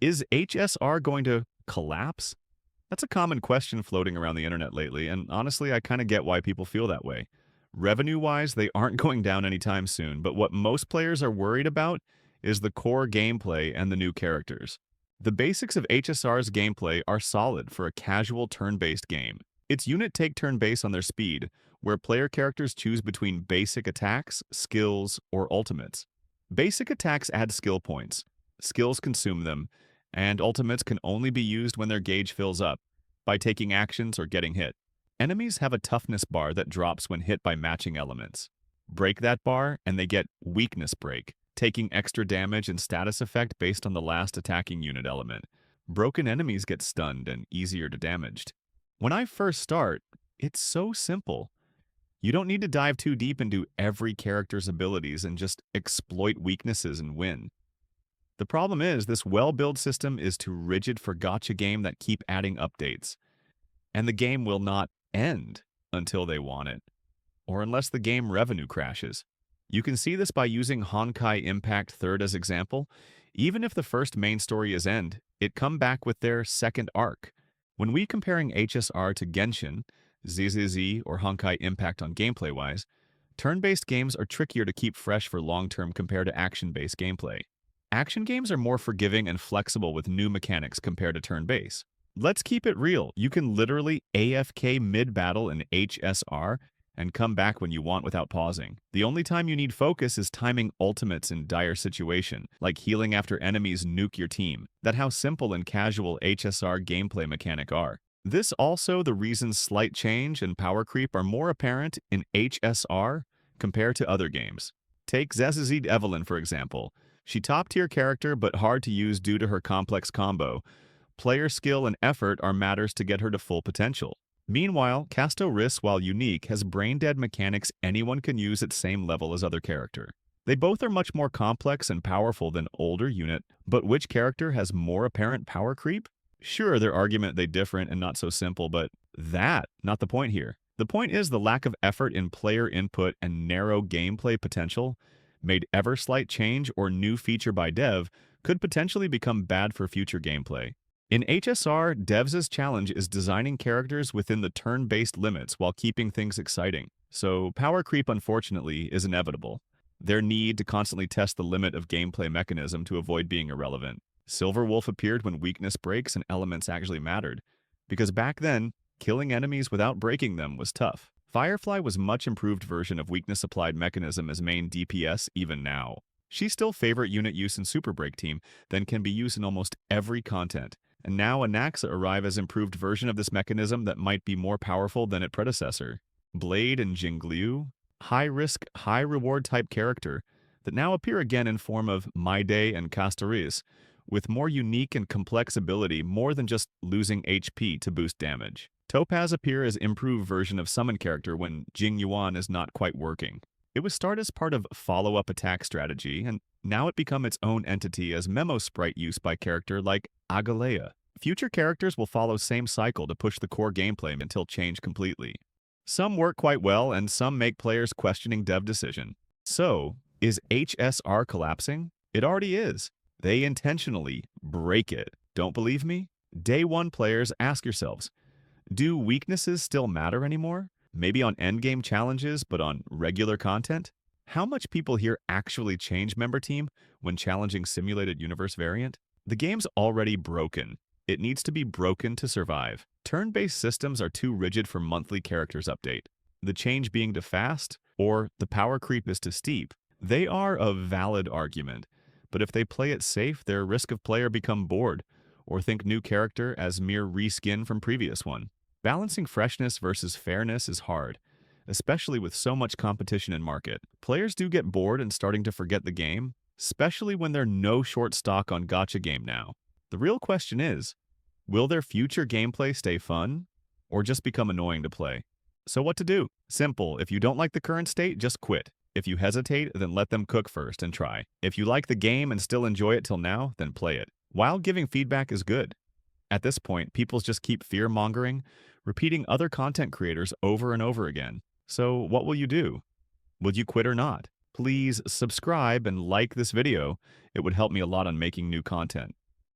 Is HSR going to collapse? That's a common question floating around the internet lately, and honestly, I kind of get why people feel that way. Revenue-wise, they aren't going down anytime soon, but what most players are worried about is the core gameplay and the new characters. The basics of HSR's gameplay are solid for a casual turn-based game. Its unit take turn based on their speed, where player characters choose between basic attacks, skills, or ultimates. Basic attacks add skill points, skills consume them, and ultimates can only be used when their gauge fills up, by taking actions or getting hit. Enemies have a toughness bar that drops when hit by matching elements. Break that bar, and they get weakness break, taking extra damage and status effect based on the last attacking unit element. Broken enemies get stunned and easier to damage. When I first start, it's so simple. You don't need to dive too deep into every character's abilities and just exploit weaknesses and win. The problem is, this well-built system is too rigid for gacha game that keep adding updates. And the game will not end until they want it, or unless the game revenue crashes. You can see this by using Honkai Impact 3rd as example. Even if the first main story is end, it come back with their second arc. When we comparing HSR to Genshin, ZZZ, or Honkai Impact on gameplay-wise, turn-based games are trickier to keep fresh for long-term compared to action-based gameplay. Action games are more forgiving and flexible with new mechanics compared to turn-based. Let's keep it real. You can literally AFK mid-battle in HSR and come back when you want without pausing. The only time you need focus is timing ultimates in dire situation, like healing after enemies nuke your team. That's how simple and casual HSR gameplay mechanic are. This also the reasons slight change and power creep are more apparent in HSR compared to other games. Take ZZZ Evelyn for example. She top-tier character but hard to use due to her complex combo. Player skill and effort are matters to get her to full potential. Meanwhile, Castorice, while unique, has brain-dead mechanics anyone can use at same level as other character. They both are much more complex and powerful than older unit, but which character has more apparent power creep? Sure, their argument they different and not so simple, but not the point here. The point is the lack of effort in player input and narrow gameplay potential made ever slight change or new feature by dev could potentially become bad for future gameplay. In HSR, devs' challenge is designing characters within the turn-based limits while keeping things exciting. So power creep, unfortunately, is inevitable. Their need to constantly test the limit of gameplay mechanism to avoid being irrelevant. Silver Wolf appeared when weakness breaks and elements actually mattered, because back then, killing enemies without breaking them was tough. Firefly was much improved version of weakness applied mechanism as main DPS even now. She's still favorite unit use in Super Break Team, then can be used in almost every content. And now Anaxa arrive as improved version of this mechanism that might be more powerful than its predecessor. Blade and Jingliu, high-risk, high-reward type character that now appear again in form of My Day and Castorice, with more unique and complex ability more than just losing HP to boost damage. Topaz appear as improved version of summon character when Jing Yuan is not quite working. It was started as part of follow-up attack strategy, and now it become its own entity as memo sprite use by character like Agalea. Future characters will follow same cycle to push the core gameplay until change completely. Some work quite well, and some make players questioning dev decision. So, is HSR collapsing? It already is. They intentionally break it. Don't believe me? Day one players, ask yourselves, do weaknesses still matter anymore? Maybe on endgame challenges, but on regular content? How much people here actually change member team when challenging simulated universe variant? The game's already broken. It needs to be broken to survive. Turn-based systems are too rigid for monthly characters update. The change being too fast, or the power creep is too steep. They are a valid argument, but if they play it safe, their risk of player become bored, or think new character as mere reskin from previous one. Balancing freshness versus fairness is hard, especially with so much competition in market. Players do get bored and starting to forget the game, especially when they're no short stock on gacha game now. The real question is, will their future gameplay stay fun, or just become annoying to play? So what to do? Simple, if you don't like the current state, just quit. If you hesitate, then let them cook first and try. If you like the game and still enjoy it till now, then play it. While giving feedback is good. At this point, people just keep fear-mongering, repeating other content creators over and over again. So what will you do? Will you quit or not? Please subscribe and like this video. It would help me a lot on making new content.